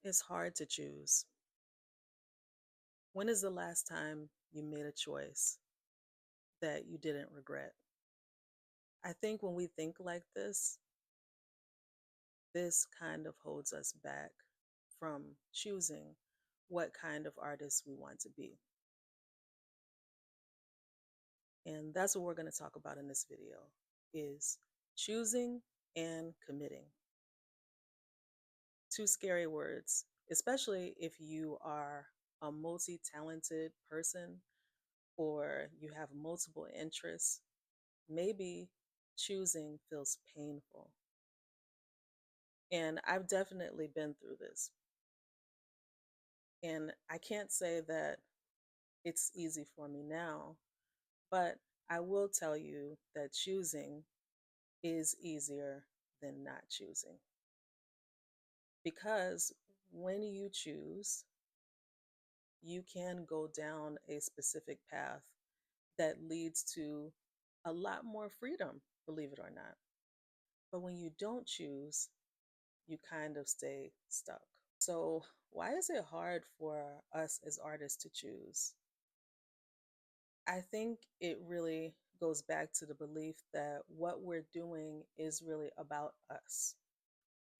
It's hard to choose. When is the last time you made a choice that you didn't regret? I think when we think like this kind of holds us back from choosing what kind of artist we want to be. And that's what we're going to talk about in this video is choosing and committing. Two scary words, especially if you are a multi-talented person or you have multiple interests. Maybe choosing feels painful. And I've definitely been through this. And I can't say that it's easy for me now, but I will tell you that choosing is easier than not choosing. Because when you choose, you can go down a specific path that leads to a lot more freedom, believe it or not. But when you don't choose, you kind of stay stuck. So, why is it hard for us as artists to choose? I think it really goes back to the belief that what we're doing is really about us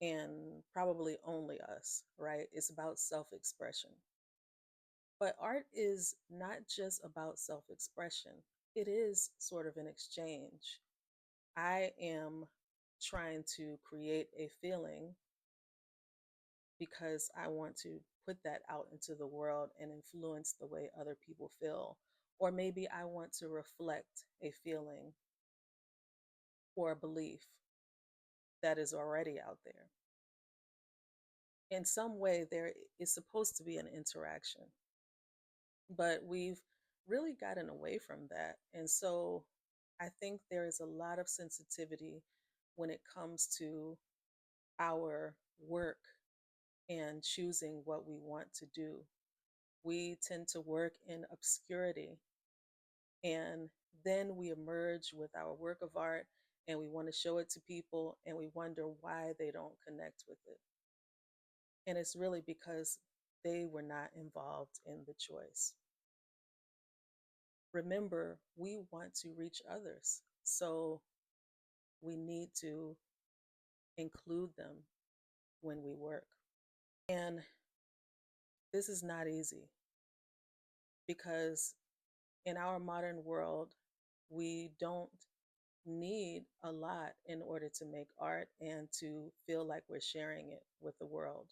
and probably only us, right? It's about self expression. But art is not just about self expression, it is sort of an exchange. I am trying to create a feeling because I want to put that out into the world and influence the way other people feel. Or maybe I want to reflect a feeling or a belief that is already out there. In some way, there is supposed to be an interaction, but we've really gotten away from that. And so I think there is a lot of sensitivity when it comes to our work and choosing what we want to do. We tend to work in obscurity and then we emerge with our work of art and we want to show it to people and we wonder why they don't connect with it. And it's really because they were not involved in the choice. Remember, we want to reach others. So we need to include them when we work. And this is not easy because in our modern world, we don't need a lot in order to make art and to feel like we're sharing it with the world.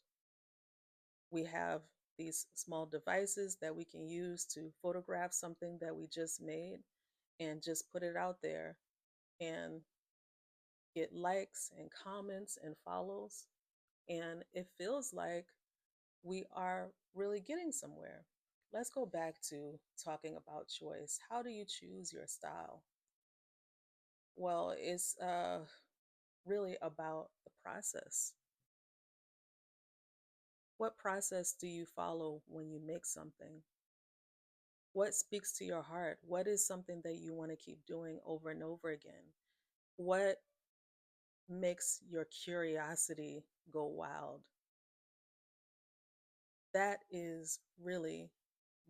We have these small devices that we can use to photograph something that we just made and just put it out there and get likes and comments and follows. And it feels like we are really getting somewhere. Let's go back to talking about choice. How do you choose your style? Well, it's really about the process. What process do you follow when you make something? What speaks to your heart? What is something that you want to keep doing over and over again? What makes your curiosity go wild? That is really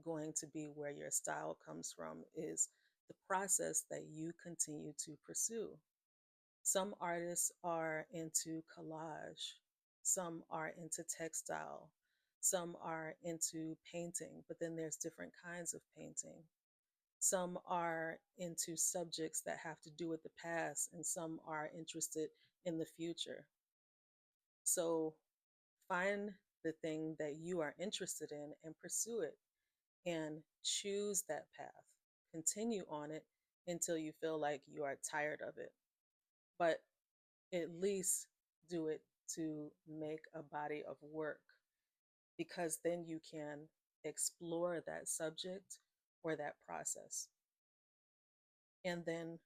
going to be where your style comes from, is the process that you continue to pursue. Some artists are into collage, some are into textile, some are into painting, but then there's different kinds of painting. Some are into subjects that have to do with the past, and some are interested in the future. So find the thing that you are interested in and pursue it and choose that path. Continue on it until you feel like you are tired of it. But at least do it to make a body of work because then you can explore that subject or that process. And then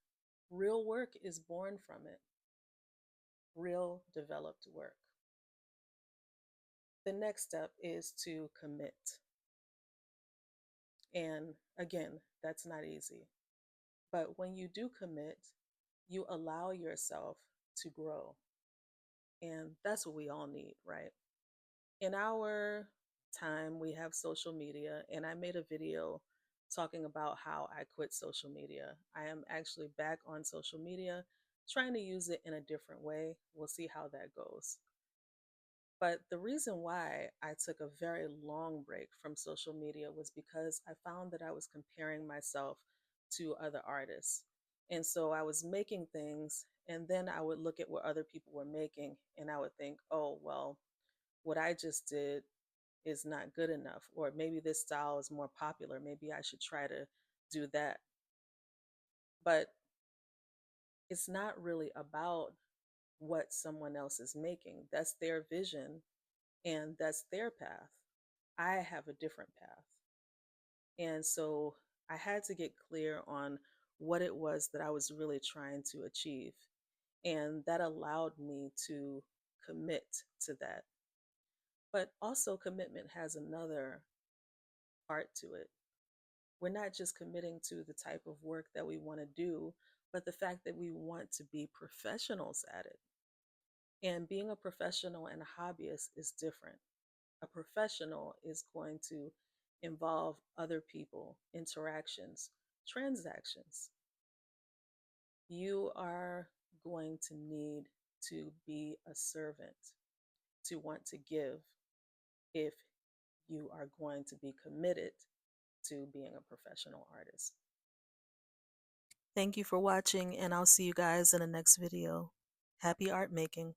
real work is born from it, real developed work. The next step is to commit. And again, that's not easy. But when you do commit, you allow yourself to grow. And that's what we all need, right? In our time, we have social media, and I made a video talking about how I quit social media. I am actually back on social media, trying to use it in a different way. We'll see how that goes. But the reason why I took a very long break from social media was because I found that I was comparing myself to other artists. And so I was making things, and then I would look at what other people were making, and I would think, oh, well, what I just did is not good enough, or maybe this style is more popular. Maybe I should try to do that. But it's not really about what someone else is making. That's their vision and that's their path. I have a different path. And so I had to get clear on what it was that I was really trying to achieve. And that allowed me to commit to that. But also, commitment has another part to it. We're not just committing to the type of work that we want to do, but the fact that we want to be professionals at it. And being a professional and a hobbyist is different. A professional is going to involve other people, interactions, transactions. You are going to need to be a servant, to want to give if you are going to be committed to being a professional artist. Thank you for watching, and I'll see you guys in the next video. Happy art making.